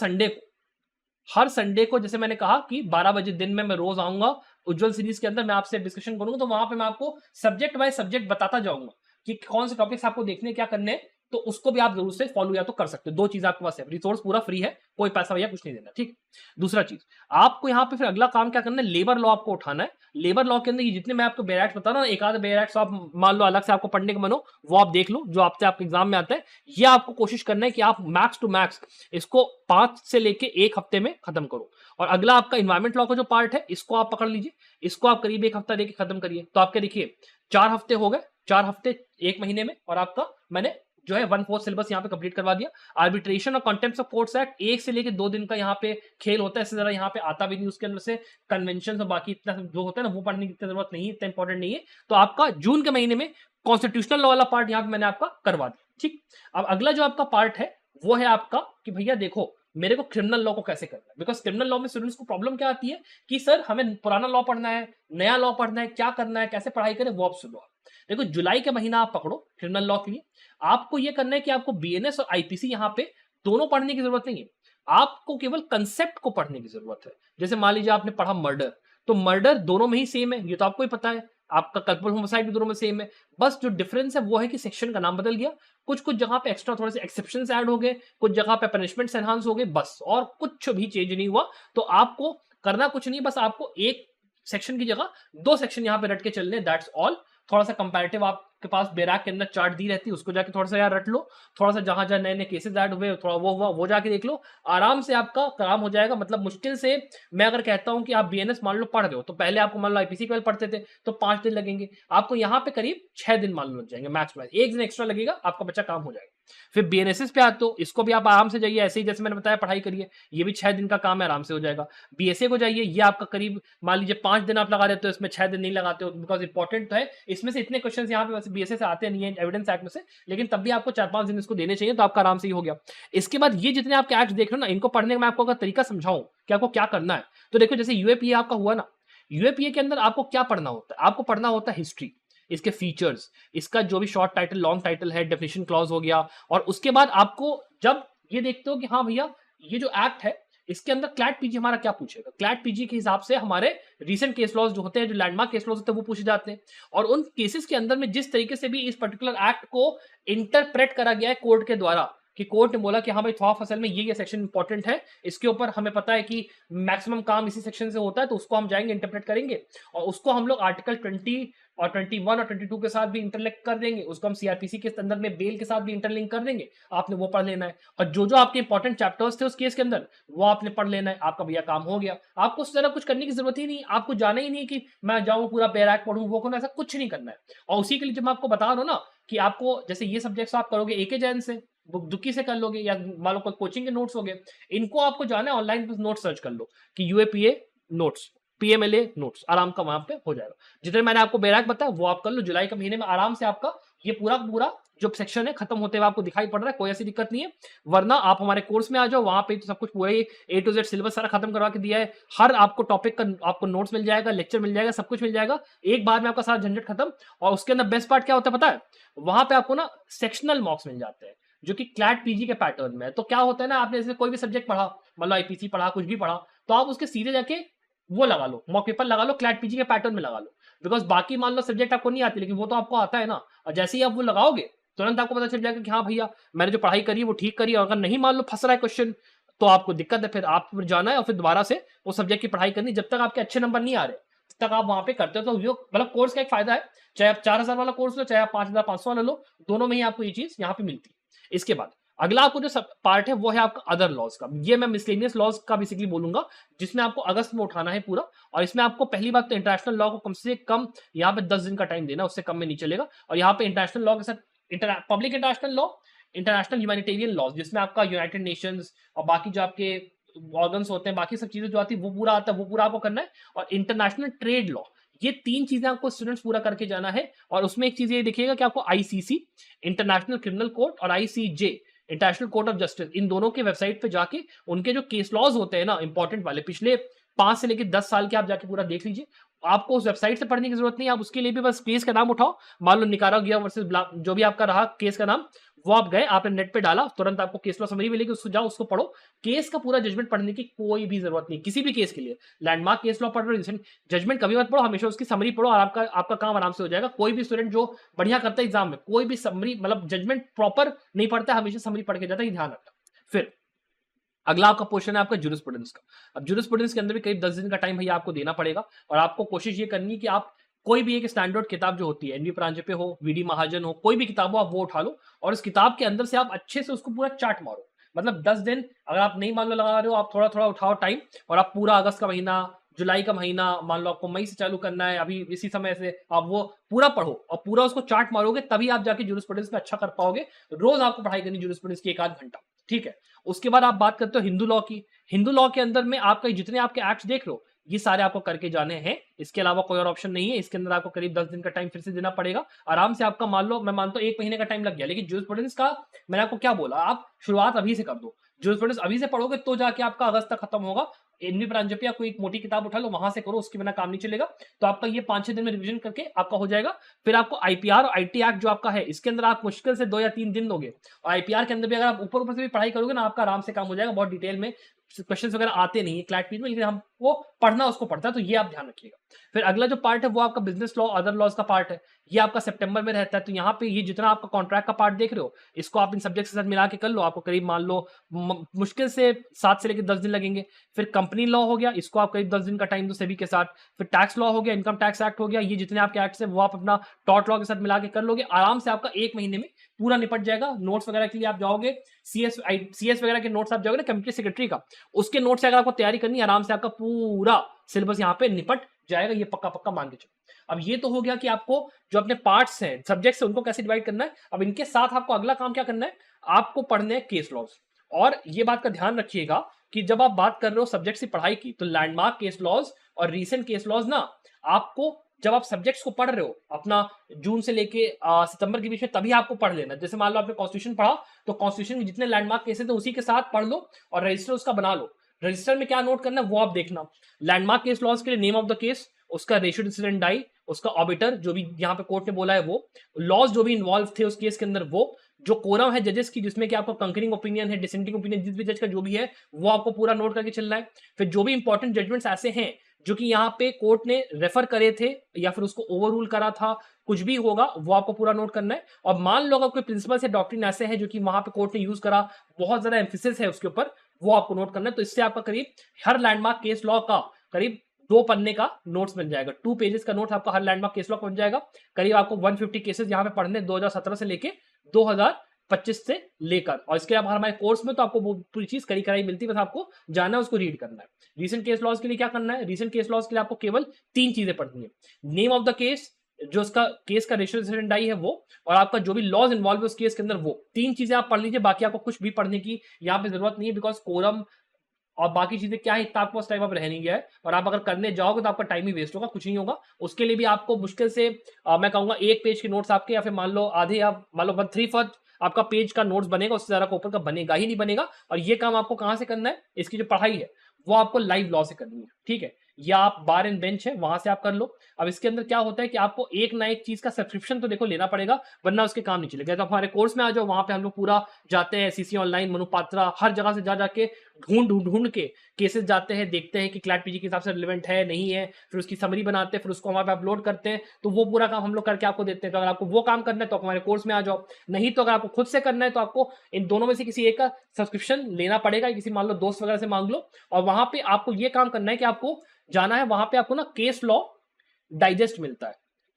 संडे को जैसे मैंने कहा कि 12 बजे दिन में मैं रोज आऊंगा उज्जवल सीरीज के अंदर, मैं आपसे डिस्कशन करूंगा, तो वहां पे मैं आपको सब्जेक्ट बाय सब्जेक्ट बताता जाऊंगा कि कौन से टॉपिक्स आपको देखने क्या करने हैं। तो उसको भी आप जरूर से फॉलो या तो कर सकते हो। 2 चीज आपके पास है, रिसोर्स पूरा फ्री है, कोई पैसा भैया कुछ नहीं देना, ठीक। दूसरा चीज आपको यहाँ पे फिर अगला काम क्या करना है, लेबर लॉ आपको उठाना है। लेबर लॉ के अंदर ये जितने मैं आपको बेराइट्स बता रहा हूँ, एक आध बेराइट्स आप मान लो अलग से आपको पढ़ने का मन हो वो आप देख लो, जो आपसे आपके एग्जाम में आता है। ये आपको कोशिश करना है कि आप मैक्स टू मैक्स इसको 5 से लेके 1 हफ्ते में खत्म करो। और अगला आपका इन्वायरमेंट लॉ का जो पार्ट है इसको आप पकड़ लीजिए, इसको आप करीब 1 हफ्ता देके खत्म करिए। तो आपके देखिए 4 हफ्ते हो गए, 4 हफ्ते 1 महीने में, और आपका मैंने जो है 1/4 सिलेबस यहाँ पे कंप्लीट करवा दिया। आर्बिट्रेशन और कॉन्टेम्प्ट ऑफ कोर्ट्स एक्ट 1 से लेके 2 दिन का यहाँ पे खेल होता है, इससे ज्यादा यहाँ पे आता भी नहीं। उसके अंदर से कन्वेंशन और बाकी इतना जो होता है ना वो पढ़ने की इतनी जरूरत नहीं है, इतना इंपॉर्टेंट नहीं है। तो आपका जून के महीने में कॉन्स्टिट्यूशनल लॉ वाला पार्ट यहाँ पे मैंने आपका करवा दिया, ठीक। अब अगला जो आपका पार्ट है वो है आपका कि भैया देखो मेरे को क्रिमिनल लॉ को कैसे करना है, बिकॉज क्रिमिनल लॉ में स्टूडेंट्स को प्रॉब्लम क्या आती है कि सर हमें पुराना लॉ पढ़ना है, नया लॉ पढ़ना है, क्या करना है, कैसे पढ़ाई करें, वो आप सुनो। देखो जुलाई का महीना आप पकड़ो क्रिमिनल लॉ के लिए, आपको ये करना है कि आपको बीएनएस और आईपीसी यहाँ पे दोनों पढ़ने की जरूरत नहीं है, आपको केवल कंसेप्ट को पढ़ने की जरूरत है। जैसे मान लीजिए आपने पढ़ा मर्डर, तो मर्डर दोनों में ही सेम है, ये तो आपको ही पता है, आपका कल्पल होमिसाइड भी दोनों में सेम है, बस जो डिफरेंस है वो है कि सेक्शन का नाम बदल गया, कुछ कुछ जगह पे एक्स्ट्रा थोड़े से एक्सेप्शंस ऐड हो गए, कुछ जगह पे पनिशमेंट्स एनहांस हो गए, बस और कुछ भी चेंज नहीं हुआ। तो आपको करना कुछ नहीं, बस आपको एक सेक्शन की जगह दो सेक्शन यहाँ पे रट के चलने, दैट्स ऑल। थोड़ा सा कंपैरेटिव आपके पास बैराक के अंदर चार्ट दी रहती है, उसको जाके थोड़ा सा यार रट लो, थोड़ा सा जहां जहां नए नए केसेस ऐड हुए थोड़ा वो हुआ वो जाके देख लो, आराम से आपका काम हो जाएगा। मतलब मुश्किल से मैं अगर कहता हूं कि आप बीएनएस मान लो पढ़ रहे हो, तो पहले आपको मान लो आईपीसी केवल पढ़ते थे तो 5 दिन लगेंगे, आपको यहाँ पे करीब 6 दिन मान लो लग जाएंगे मैक्स मैक्स, 1 दिन एक्स्ट्रा लगेगा, आपका बच्चा काम हो जाएगा। फिर बीएनएसएस पे आते हो, इसको भी आप आराम से जाइए, ऐसे ही जैसे मैंने बताया पढ़ाई करिए, ये भी 6 दिन का काम है, आराम से हो जाएगा। बीएसए को जाइए, ये आपका करीब मान लीजिए 5 दिन आप लगा देते हो, इसमें 6 दिन नहीं लगाते हो, बिकॉज इंपॉर्टेंट है, इसमें से इतने क्वेश्चन यहाँ पे वैसे बीएसए से आते नहीं है एविडेंस एक्ट में से, लेकिन तब भी आपको 4-5 दिन इसको देने चाहिए, तो आपका आराम से ही हो गया। इसके बाद ये जितने आपके एक्ट देख रहे हो ना, इनको पढ़ने का मैं आपको अगर तरीका समझाऊं कि आपको क्या करना है, तो देखो जैसे यूएपीए आपका हुआ ना, यूएपीए के अंदर आपको क्या पढ़ना होता है, आपको पढ़ना होता है हिस्ट्री, इसके फीचर्स, इसका जो भी शॉर्ट टाइटल लॉन्ग टाइटल है, डेफिनेशन क्लॉज हो गया, और उसके बाद आपको जब ये देखते हो कि हाँ भैया ये जो एक्ट है इसके अंदर क्लैट पीजी हमारा क्या पूछेगा, क्लैट पीजी के हिसाब से हमारे रीसेंट केस लॉज जो होते हैं, जो लैंडमार्क केस लॉज होते हैं वो पूछे जाते हैं, और उन केसेस के अंदर में जिस तरीके से भी इस पर्टिकुलर एक्ट को इंटरप्रेट करा गया है कोर्ट के द्वारा, कि कोर्ट ने बोला कि हाँ भाई थवा फसल में ये सेक्शन इंपॉर्टेंट है, इसके ऊपर हमें पता है कि मैक्सिमम काम इसी सेक्शन से होता है, तो उसको हम जाएंगे इंटरप्रेट करेंगे, और उसको हम लोग आर्टिकल 20 और 21 और 22 के साथ भी इंटरलिंक कर देंगे, उसको हम सीआरपीसी के संदर्भ में बेल के साथ भी इंटरलिंक कर देंगे, आपने वो पढ़ लेना है, और जो जो आपके इंपॉर्टेंट चैप्टर्स थे उस केस के अंदर वो आपने पढ़ लेना है, आपका भैया काम हो गया। आपको उस तरह कुछ करने की जरूरत ही नहीं, आपको जाना ही नहीं कि मैं जाऊँ पूरा बैराक पढ़ूँ वो करूँ, ऐसा कुछ नहीं करना है। और उसी के लिए जब मैं आपको बता रहा हूँ ना कि आपको जैसे ये सब्जेक्ट्स आप करोगे एके जैन से, बुक दुक्की से कर लोगे, या मान लो कोई कोचिंग के नोट्स हो गए, इनको आपको जाना है ऑनलाइन नोट सर्च कर लो कि यूएपीए नोट्स, पीएमएलए नोट्स, आराम का वहां पे हो जाएगा। जितने मैंने आपको बैराक बताया वो आप कर लो, जुलाई के महीने में आराम से आपका ये पूरा पूरा जो सेक्शन है खत्म होते हुए आपको दिखाई पड़ रहा है, कोई ऐसी दिक्कत नहीं है। वरना आप हमारे कोर्स में आ जाओ, वहां पे तो सब कुछ पूरा ही ए टू जेड सिलेबस सारा खत्म करवा के दिया है, हर आपको टॉपिक का आपको नोट्स मिल जाएगा, लेक्चर मिल जाएगा, सब कुछ मिल जाएगा, एक बार में आपका सारा झंझट खत्म। और उसके अंदर बेस्ट पार्ट क्या होता है पता है, वहां पे आपको ना सेक्शनल मॉक्स मिल जाते हैं जो कि क्लैट पीजी के पैटर्न में है। तो क्या होता है ना, आपने जैसे कोई भी सब्जेक्ट पढ़ा, मतलब आईपीसी पढ़ा, कुछ भी पढ़ा, तो आप उसके सीधे जाके वो लगा लो, मॉक पेपर लगा लो, क्लैट पीजी के पैटर्न में लगा लो, बिकॉज बाकी मान लो सब्जेक्ट आपको नहीं आती, लेकिन वो तो आपको आता है ना, और जैसे ही आप वो लगाओगे तुरंत आपको पता चल जाएगा कि हाँ भैया मैंने जो पढ़ाई करी है वो ठीक करी है, और अगर नहीं मान लो फंस रहा है क्वेश्चन तो आपको दिक्कत है, फिर आप फिर जाना है और फिर दोबारा से वो सब्जेक्ट की पढ़ाई करनी, जब तक आपके अच्छे नंबर नहीं आ रहे तब तक आप वहां पे करते हो। तो जो मतलब कोर्स का एक फायदा है, चाहे आप 4000 वाला कोर्स लो चाहे आप 5500 वाला लो, दोनों में ही आपको ये चीज यहाँ पे मिलती है। इसके बाद अगला आपको जो पार्ट है वो है आपका अदर लॉज का, ये मैं मिसलेनियस लॉज का बेसिकली बोलूंगा, जिसमें आपको अगस्त में उठाना है पूरा। और इसमें आपको पहली बात तो इंटरनेशनल लॉ को कम से कम यहाँ पे 10 दिन का टाइम देना, उससे कम में नहीं चलेगा। और यहाँ पे इंटरनेशनल लॉ के साथ public international law, international humanitarian laws, जिसमें आपका यूनाइटेड नेशंस और बाकी जो आपके ऑर्गन्स होते हैं, बाकी सब चीजें जो आती है वो पूरा आता है, वो पूरा आपको करना है। और इंटरनेशनल ट्रेड लॉ, ये 3 चीजें आपको स्टूडेंट्स पूरा करके जाना है। और उसमें एक चीज ये देखिएगा कि आपको आईसीसी इंटरनेशनल क्रिमिनल कोर्ट और ICJ international court of justice, इन दोनों के वेबसाइट पे जाके उनके जो केस लॉज होते हैं ना इंपॉर्टेंट वाले, पिछले 5 से लेकर 10 साल के, आप जाके पूरा देख लीजिए। आपको उस वेबसाइट से पढ़ने की जरूरत नहीं, आप उसके लिए भी बस केस का नाम उठाओ, मान लो निकारागुआ वर्सेस जो भी आपका रहा केस का नाम, वो आप गए, आपने नेट पे डाला, तुरंत आपको केस लॉ समरी मिलेगी, उसको जाओ उसको पढ़ो। केस का पूरा जजमेंट पढ़ने की कोई भी जरूरत नहीं, किसी भी केस के लिए, लैंडमार्क केस लॉ पढ़ रहे हो, जजमेंट कभी मत पढ़ो, हमेशा उसकी समरी पढ़ो, और आपका काम आराम से हो जाएगा। कोई भी स्टूडेंट जो बढ़िया करता है एग्जाम में, कोई भी समरी मतलब जजमेंट प्रॉपर नहीं पढ़ता, हमेशा समरी पढ़ के जाता है, ध्यान रखना। फिर अगला आपका क्वेश्चन है आपका जूरिस्प्रूडेंस का। अब जूरिस्प्रूडेंस के अंदर भी करीब 10 दिन का टाइम भैया आपको देना पड़ेगा, और आपको कोशिश ये करनी है कि आप कोई भी एक स्टैंडर्ड किताब जो होती है, एनवी प्रांजपे हो, वीडी महाजन हो, कोई भी किताब हो, आप वो उठा लो, और इस किताब के अंदर से आप अच्छे से उसको पूरा चाट मारो। मतलब 10 दिन अगर आप नहीं मान लो लगा रहे हो, आप थोड़ा थोड़ा उठाओ टाइम, और आप पूरा अगस्त का महीना, जुलाई का महीना, मान लो आपको मई से चालू करना है, अभी इसी समय से आप वो पूरा पढ़ो और पूरा उसको चाट मारोगे, तभी आप जाके जूरिस्प्रूडेंस में अच्छा कर पाओगे। रोज आपको पढ़ाई करनी जूरिस्प्रूडेंस की 1 आध घंटा, ठीक है। उसके बाद आप बात करते हो हिंदू लॉ की। हिंदू लॉ के अंदर में आपका जितने आपके एक्ट्स देख लो, ये सारे आपको करके जाने हैं, इसके अलावा कोई और ऑप्शन नहीं है। इसके अंदर आपको करीब 10 दिन का टाइम फिर से देना पड़ेगा। आराम से आपका मान लो, मैं मानता हूँ 1 महीने का टाइम लग गया, लेकिन ज्यूरिस्प्रूडेंस का मैंने आपको क्या बोला, आप शुरुआत अभी से कर दो। ज्यूरिस्प्रूडेंस अभी से पढ़ोगे तो जाके आपका अगस्त तक खत्म होगा। एनवी प्रांजपे कोई एक मोटी किताब उठा लो, वहां से करो, उसके बिना काम नहीं चलेगा। तो आपका ये 5-6 दिन में रिवीजन करके आपका हो जाएगा। फिर आपको आईपीआर और आईटी एक्ट जो आपका है, इसके अंदर आप मुश्किल से 2 या 3 दिन दोगे। और आईपीआर के अंदर भी अगर आप ऊपर ऊपर से भी पढ़ाई करोगे ना, आपका आराम से काम हो जाएगा। बहुत डिटेल में क्वेश्चंस वगैरह आते नहीं है क्लैट में, लेकिन हमको पढ़ना उसको पड़ता है, तो ये आप ध्यान रखिएगा। फिर अगला जो पार्ट है वो आपका बिजनेस लॉ, अदर लॉज का पार्ट है। ये आपका सितंबर में रहता है। तो यहाँ पे ये जितना आपका कॉन्ट्रैक्ट का पार्ट देख रहे हो, इसको आप इन सब्जेक्ट के साथ मिला के कर लो, आपको करीब मान लो मुश्किल से 7 से लेकर 10 दिन लगेंगे। फिर कंपनी लॉ हो गया, इसको आप करीब 10 दिन का टाइम दो सेबी के साथ। फिर टैक्स लॉ हो गया, इनकम टैक्स एक्ट हो गया, ये जितने आपके एक्ट्स हैं वो आप अपना टॉट लॉ के साथ मिला के कर लोगे। आराम से आपका 1 महीने में पूरा निपट जाएगा। नोट्स वगैरह के लिए आप जाओगे, सीएस वगैरह के नोट्स आप जाओगे ना, कंप्यूटर सेक्रेटरी का, उसके नोट्स से अगर आपको तैयारी करनी है, आराम से आपका पूरा सिलेबस यहाँ पे निपट जाएगा। ये पक्का पक्का मान के चलो। अब ये तो हो गया कि आपको जो अपने पार्ट्स हैं, सब्जेक्ट्स हैं, उनको कैसे डिवाइड करना है। अब इनके साथ आपको अगला काम क्या करना है, आपको पढ़ने हैं केस लॉज। और ये बात का ध्यान रखिएगा कि जब आप बात कर रहे हो सब्जेक्ट की पढ़ाई की, तो लैंडमार्क केस लॉज और रीसेंट केस लॉज ना, आपको जब आप सब्जेक्ट्स को पढ़ रहे हो अपना जून से लेके सितंबर के बीच में, तभी आपको पढ़ लेना। जैसे मान लो आपने कॉन्स्टिट्यूशन पढ़ा, तो कॉन्स्टिट्यूशन में जितने लैंडमार्क केसेस थे उसी के साथ पढ़ लो और रजिस्टर उसका बना लो। रजिस्टर में क्या नोट करना है वो आप देखना। लैंडमार्क केस लॉज के लिए नेम ऑफ द केस, उसका रेशियो डिसीडेंट डाई, उसका ऑबिटर जो भी यहाँ पे कोर्ट ने बोला है वो, लॉज जो भी इन्वॉल्व थे उस केस के अंदर वो, जो कोरम है जजेस की जिसमें कि आपको कंकरिंग ओपिनियन है, डिसेंटिंग ओपिनियन जिस भी जज का जो भी है वो आपको पूरा नोट करके चलना है। फिर जो भी इंपॉर्टेंट जजमेंट्स ऐसे हैं जो कि यहाँ पे कोर्ट ने रेफर करे थे या फिर उसको ओवर रूल करा था, कुछ भी होगा वो आपको पूरा नोट करना है। और मान लो अगर कोई प्रिंसिपल से डॉक्ट्रिन ऐसे हैं जो कि वहां पे कोर्ट ने यूज करा, बहुत ज्यादा एम्फेसिस है उसके ऊपर, वो आपको नोट करना है। तो इससे आपका करीब हर लैंडमार्क केस लॉ का करीब 2 पन्ने का नोट्स बन जाएगा। 2 पेजेस का नोट आपका हर लैंडमार्क केस लॉ बन जाएगा। करीब आपको 150 केसेस यहाँ पे पढ़ने 2017 से लेके 2025 से लेकर। और इसके अलावा हमारे कोर्स में तो आपको पूरी चीज कड़ी कराई मिलती है, बस आपको जाना है उसको रीड करना है। रीसेंट केस लॉज के लिए क्या करना है, रीसेंट केस लॉज के लिए आपको केवल 3 चीजें पढ़नी है। नेम ऑफ द केस, जो उसका केस का रेशियो डिसीडेंट डाई है वो, और आपका जो भी लॉज इन्वॉल्व है उस केस के अंदर, वो 3 चीजें आप पढ़ लीजिए। बाकी आपको कुछ भी पढ़ने की यहाँ पे जरूरत नहीं है, बिकॉज कोरम और बाकी चीजें क्या है, इतना आपको टाइम आप रह नहीं गया है। और आप अगर करने जाओगे तो आपका टाइम ही वेस्ट होगा, कुछ नहीं होगा। उसके लिए भी आपको मुश्किल से मैं कहूंगा 1 पेज के नोट्स आपके, या फिर मान लो आधे, या मान लो 1/3 आपका पेज का नोट्स बनेगा, उससे ज्यादा का ऊपर का बनेगा ही नहीं बनेगा। और ये काम आपको कहां से करना है, इसकी जो पढ़ाई है वो आपको लाइव लॉ से करनी है, ठीक है। या आप बार एंड बेंच है वहां से आप कर लो। अब इसके अंदर क्या होता है कि आपको एक ना एक चीज का सब्सक्रिप्शन तो देखो लेना पड़ेगा, वरना उसके काम नहीं चलेगा। तो हमारे कोर्स में आ जाओ, वहां पे हम लोग पूरा जाते हैं, सीसी ऑनलाइन, मनुपात्रा, हर जगह से जा जाके ढूंढ ढूंढ ढूंढ के केसेस जाते हैं, देखते हैं कि क्लैट पीजी के हिसाब से रिलेवेंट है नहीं है, फिर उसकी समरी बनाते हैं, फिर उसको हमारे पे अपलोड करते हैं। तो वो पूरा काम हम लोग करके आपको देते हैं। तो अगर आपको वो काम करना है तो हमारे कोर्स में आ जाओ, नहीं तो अगर आपको खुद से करना है तो आपको इन दोनों में से किसी एक का सब्सक्रिप्शन लेना पड़ेगा, किसी मान लो दोस्त वगैरह से मांग लो। और वहां पे आपको ये काम करना है कि आपको जाना है, वहां पे आपको ना केस लॉ डाइजेस्ट मिलता है।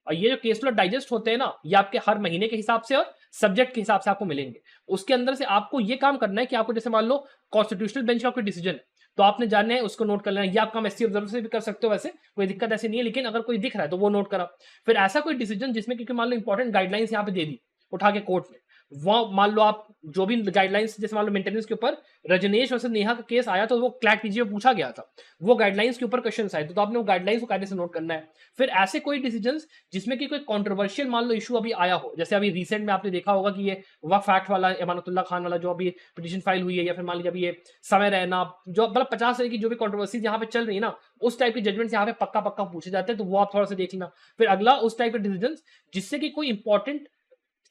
और ये जो केस लॉ डाइजेस्ट होते हैं ना, ये आपके हर महीने के हिसाब से और सब्जेक्ट के हिसाब से आपको मिलेंगे। उसके अंदर से आपको ये काम करना है कि आपको जैसे मान लो कॉन्स्टिट्यूशनल बेंच का कोई डिसीजन है, तो आपने जानना है उसको नोट कर लेना है। या आप काम एससी ऑब्जर्वर से भी कर सकते हो, वैसे कोई दिक्कत ऐसी नहीं है, लेकिन अगर कोई दिख रहा है तो वो नोट करा। फिर ऐसा कोई डिसीजन जिसमें क्योंकि मान लो इंपॉर्टेंट गाइडलाइंस यहाँ पे दे दी उठा के कोर्ट ने, वो मान लो आप जो भी गाइडलाइंस, जैसे मान लो मेंटेनेंस के ऊपर रजनीश वर्सेस नेहा का केस आया, तो वो क्लैट पीजी में पूछा गया था, वो गाइडलाइंस के ऊपर क्वेश्चन आए, तो आपने वो गाइडलाइंस को कायदे से नोट करना है। फिर ऐसे कोई डिसीजंस जिसमें कि कोई कंट्रोवर्शियल मान लो इशू अभी आया हो, जैसे अभी रिसेंट में आपने देखा होगा कि ये वक्फ एक्ट वाला, अमानतुल्लाह खान वाला जो अभी पिटीशन फाइल हुई है, या फिर मान लीजिए अभी ये समय रहना, जो मतलब 50 तरह की जो भी कंट्रोवर्सीज यहाँ पे चल रही है ना, उस टाइप के जजमेंट्स यहाँ पे पक्का पक्का पूछे जाते हैं, तो वो आप थोड़ा सा देख लेना। फिर अगला उस टाइप के डिसीजन जिससे कि कोई इंपॉर्टेंट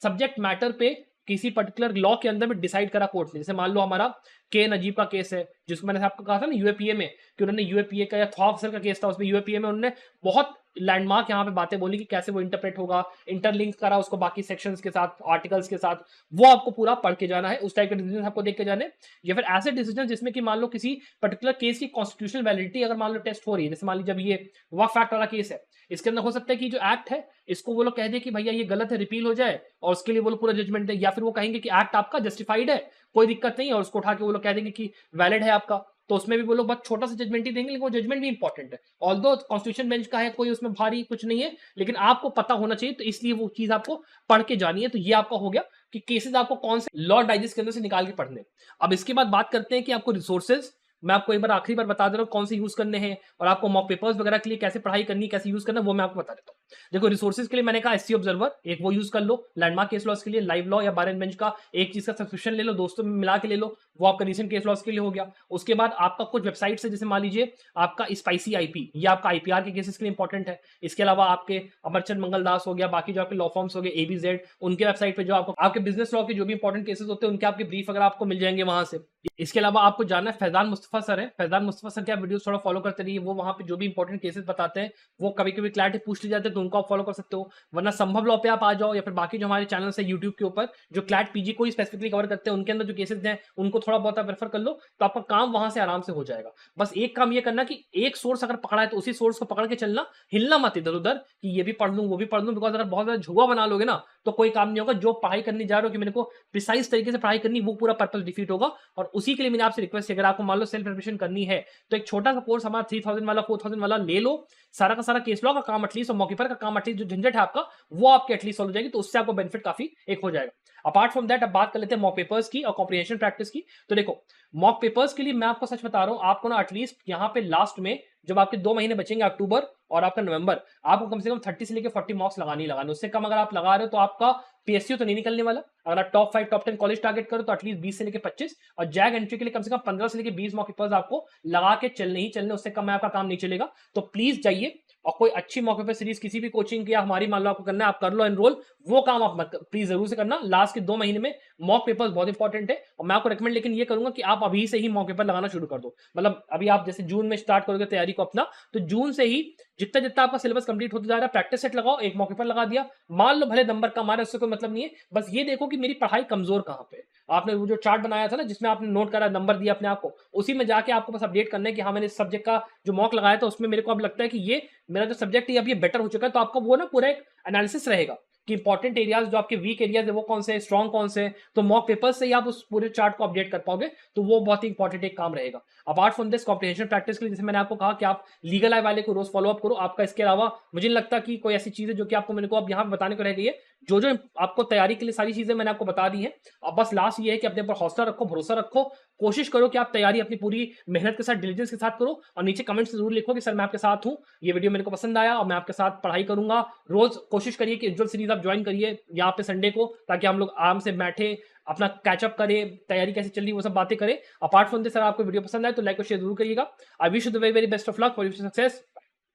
सब्जेक्ट मैटर पे किसी पर्टिकुलर लॉ के अंदर में डिसाइड करा कोर्ट ने। जैसे मान लो हमारा के नजीब का केस है, जिसको मैंने आपको कहा था ना यूएपीए में, कि उन्होंने यूएपीए का या थॉफसर का केस था, उसमें यूएपीए में उन्होंने बहुत लैंडमार्क यहाँ पे बातें बोली कि कैसे वो इंटरप्रेट होगा, इंटरलिंक करा उसको बाकी सेक्शंस के साथ, आर्टिकल्स के साथ, वो आपको पूरा पढ़ के जाना है। उस टाइप के डिसीजन आपको देख के जाने। या फिर ऐसे डिसीजन जिसमें कि मान लो किसी पर्टिकुलर केस की कॉन्स्टिट्यूशनल वैलिडिटी अगर मान लो टेस्ट हो रही है, जैसे मान लीजिए जब ये वक्फ एक्ट वाला केस है, इसके अंदर हो सकता है कि जो एक्ट है इसको वो लोग कह दे कि भैया ये गलत है, रिपील हो जाए, और उसके लिए वो लोग पूरा जजमेंट दे। या फिर वो कहेंगे कि एक्ट आपका जस्टिफाइड है, कोई दिक्कत नहीं है, और उसको उठा के वो लोग कह देंगे कि वैलिड है आपका, तो उसमें भी वो लोग बहुत छोटा सा जजमेंट ही देंगे, लेकिन वो जजमेंट भी इंपॉर्टेंट है। ऑल्दो कॉन्स्टिट्यूशन बेंच का है, कोई उसमें भारी कुछ नहीं है, लेकिन आपको पता होना चाहिए, तो इसलिए वो चीज आपको पढ़ के जानी है। तो ये आपका हो गया कि केसेस आपको कौन से लॉ डाइजेस्ट के अंदर से निकाल के पढ़ने। अब इसके बाद बात करते हैं कि आपको रिसोर्सेज मैं आपको एक बार आखिरी बार बता दे रहा हूँ कौन से यूज़ करने हैं और आपको मॉक पेपर्स वगैरह के लिए कैसे पढ़ाई करनी है, कैसे यूज़ करना है, वो मैं आपको बता देता हूँ। देखो रिसोर्सेज के लिए मैंने कहा एससी ऑब्जर्वर एक वो यूज़ कर लो, लैंडमार्क केस लॉस के लिए लाइव लॉ या बार एंड बेंच का एक चीज़ का सब्सक्रिप्शन ले लो, दोस्तों में मिला के ले लो, वो आपका रीसेंट केस लॉस के लिए हो गया। उसके बाद आपका कुछ वेबसाइट्स है, जैसे मान लीजिए आपका स्पाइसी आईपी, ये आपका आईपीआर के केसेस के लिए इंपॉर्टेंट है। इसके अलावा आपके अमरचंद मंगलदास हो गया, बाकी जो आपके लॉ फॉर्म्स हो गए एबीजेड, उनके वेबसाइट पे जो आपको आपके बिजनेस लॉ के जो भी इंपॉर्टेंट केसेस होते हैं उनके आपके ब्रीफ अगर आपको मिल जाएंगे वहां से। इसके अलावा आपको जानना है फैजान मुस्तफा सर है, फैजान मुस्तफा सर के आप वीडियोस थोड़ा फॉलो करते रहिए, वो वहां पे जो भी इंपॉर्टेंट केसेस बताते हैं वो कभी कभी क्लैरिटी पूछ ली जाते हैं तो उनको आप फॉलो कर सकते हो। वरना संभव लॉ पे आप आ जाओ या फिर बाकी जो हमारे चैनल है यूट्यूब के ऊपर जो क्लैट पीजी को ही स्पेसिफिकली कवर करते हैं उनके अंदर जो केसेस हैं उनको थोड़ा बहुत आप रेफर कर लो तो आपका काम वहां से आराम से हो जाएगा। बस एक काम ये करना कि एक सोर्स अगर पकड़ा है तो उसी सोर्स को पकड़ के चलना, हिलना मत इधर उधर कि ये भी पढ़ लूं वो भी पढ़ लूं, बिकॉज अगर बहुत ज्यादा झुआ बना लोगे ना तो कोई काम नहीं होगा। जो पढ़ाई करने जा रहे हो कि मेरे को प्रिसाइज तरीके से पढ़ाई करनी, वो पूरा पर्पस डिफीट होगा। और उसी के लिए मैंने आपसे रिक्वेस्ट है, अगर आपको मान लो सेल्फ प्रिपरेशन करनी है तो एक छोटा सा कोर्स हमारा 3000 वाला 4000 वाला ले लो, सारा का सारा केस लॉ का काम एटलीस्ट और मौके पर का काम एटलीस्ट जो झंझट है आपका वो आपके एटलीस्ट सॉल्व हो जाएगी, तो उससे आपको बेनिफिट काफी एक हो जाएगा। अपार्ट फ्रॉम दैट अब बात कर लेते हैं मॉक पेपर्स की और कॉम्प्रिहेंशन प्रैक्टिस की। तो देखो मॉक पेपर्स के लिए मैं आपको सच बता रहा हूं, आपको ना एटलीस्ट यहाँ पे लास्ट में जब आपके 2 महीने बचेंगे अक्टूबर और आपका नवंबर, आपको कम से कम 30 से लेकर 40 मार्क्स लगाने ही लगाने। उससे कम अगर आप लगा रहे हो तो आपका पीएसयू तो नहीं निकलने वाला। अगर आप टॉप 5 टॉप 10 कॉलेज टारगेट करो तो एटलीस्ट 20 से लेकर 25 और जैग एंट्री के लिए कम से कम 15 से लेकर 20 मॉक पेपर्स आपको लगा के चलने ही चलने, उससे कम में आपका काम नहीं चलेगा। तो प्लीज जाइए और कोई अच्छी मॉक पेपर सीरीज किसी भी कोचिंग की या हमारी मान लो आपको करना है आप कर लो एनरोल, वो काम आप मत प्लीज जरूर से करना। लास्ट के 2 महीने में मॉक पेपर्स बहुत इंपॉर्टेंट है और मैं आपको रेकमेंड लेकिन ये करूंगा कि आप अभी से ही मॉक पेपर लगाना शुरू कर दो। मतलब अभी आप जैसे जून में स्टार्ट करोगे तैयारी को अपना, तो जून से ही जितना जितना आपका सिलेबस कंप्लीट होता जा रहा है प्रैक्टिस सेट लगाओ, एक मौके पर लगा दिया, मान लो भले नंबर कम आ रहा है उससे कोई मतलब नहीं है, बस ये देखो कि मेरी पढ़ाई कमजोर कहां पे। आपने वो जो चार्ट बनाया था ना जिसमें आपने नोट करा नंबर दिया अपने आप को, उसी में जाके आपको बस अपडेट करना है कि हाँ मैंने इस सब्जेक्ट का जो मॉक लगाया था उसमें मेरे को अब लगता है कि ये मेरा जो सब्जेक्ट है अब ये बेटर हो चुका है। तो आपका वो ना पूरा एक एनालिसिस रहेगा कि इंपॉर्टेंट एरियाज जो आपके वीक एरियाज है वो कौन से, स्ट्रॉन्ग कौन से, तो मॉक पेपर से ही आप उस पूरे चार्ट को अपडेट कर पाओगे। तो वो बहुत ही इंपॉर्टेंट एक काम रहेगा। Apart from this comprehension practice के लिए जैसे मैंने आपको कहा कि आप लीगल आई वाले को रोज फॉलो अप करो आपका, इसके अलावा मुझे नहीं लगता कि कोई ऐसी चीज है जो कि आपको मेरे को अब यहाँ पे बताने को रह गई है। जो जो आपको तैयारी के लिए सारी चीजें मैंने आपको बता दी हैं। अब बस लास्ट ये है कि अपने ऊपर हौसला रखो, भरोसा रखो, कोशिश करो कि आप तैयारी अपनी पूरी मेहनत के साथ डिलीजेंस के साथ करो और नीचे कमेंट्स जरूर लिखो कि सर मैं आपके साथ हूँ, ये वीडियो मेरे को पसंद आया और मैं आपके साथ पढ़ाई करूंगा। रोज कोशिश करिए कि उज्जवल सीरीज आप ज्वाइन करिए यहाँ पे संडे को, ताकि हम लोग आराम से बैठे अपना कैचअप करें, तैयारी कैसे चल रही है वो सब बातें करें। अपार्ट फ्रॉम दिस अगर आपको वीडियो पसंद आए तो लाइक और शेयर जरूर करिएगा। I wish you the very very best of luck for your success.